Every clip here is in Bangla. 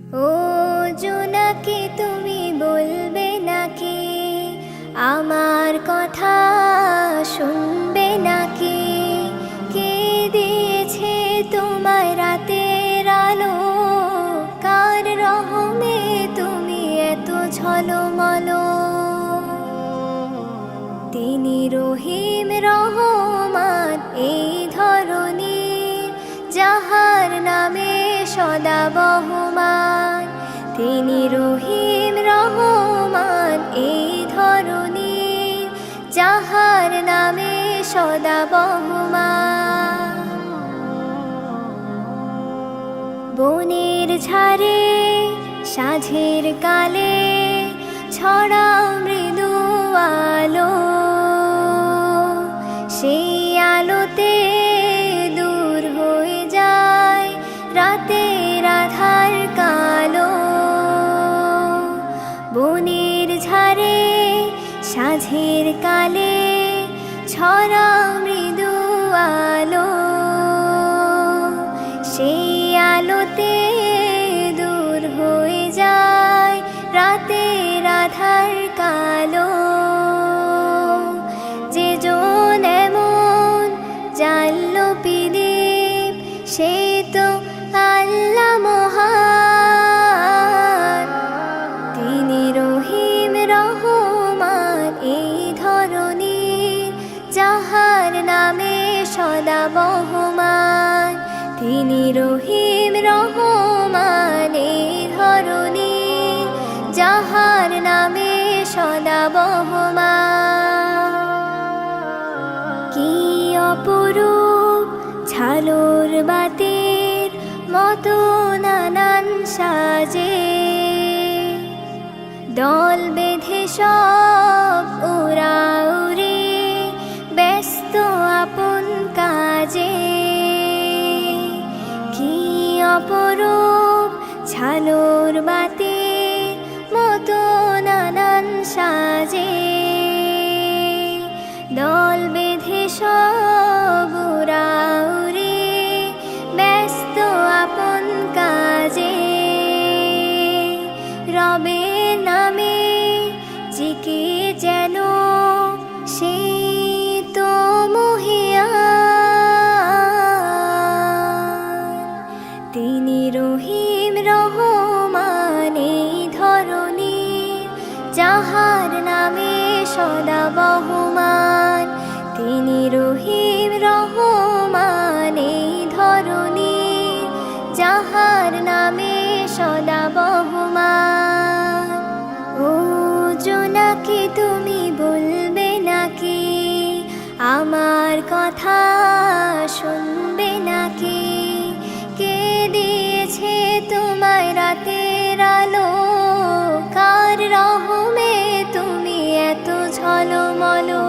ও জোনাকি তুমি বলবে নাকি, আমার কথা শুনবে নাকি? কে দিয়েছে তোমায় রাতের আলো, কার রহমে তুমি এত ঝলমলো? তিনি রহিম রহমান এই ধরনীর, যাহার নামে সদা বহমান। তিনি রহিম রহমান এই ধরনীর, যাহার নামে সদা বহমান। বনের ঝাড়ে সাঁঝের কালে ছড়াও মৃদু আলো, সেই আলোতে দূর হয়ে যায় রাতের আধার কালো। বনের ঝাড়ে সাঁঝের কালে ছড়াও মৃদু আলো, সেই আলোতে দূর হয়ে যায় রাতের আধার কালো। যে জন এমন জানলো পিদীপ, সে তো আল্লাহ মহান। তিনি রহিম রহমান এই ধরনীর, যাহার নামে সদা বহমান। তিনি রহিম রহমান এই ধরনীর, যাহার নামে সদা বহমান। কি অপরূপ ঝালর বাতির মতো নানান সাজে, দল বেঁধে সব উড়াউড়ি ব্যস্ত আপন কাজে। কি অপরূপ ঝালর বাতির মতো নানান সাজে, দল বেঁধে সব উড়াউড়ি ব্যস্ত আপন কাজে। রবের নামে জিকে যেন সেই তো মহিয়ান। তিনি রহিম রহমান এই ধরনীর, যাহার নামে সদা বহমান। তিনি রহিম রহমান এই ধরনীর, যাহার নামে সদা বহমান। ও জোনাকি তুমি বলবে নাকি, আমার কথা শুনবে নাকি? কে দিয়েছে তোমায় রাতের আলো, কার রহমে তুমি এত ঝলমলো?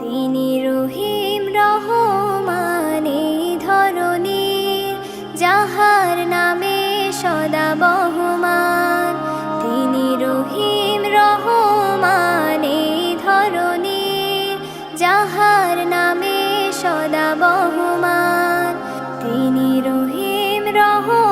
তিনি রহিম রহমান এই ধরনীর, যাহার নামে সদা বহমান। তিনি রহিম রহমান এই ধরনীর, যাহার নামে সদা বহমান। তিনি রহিম রহমান।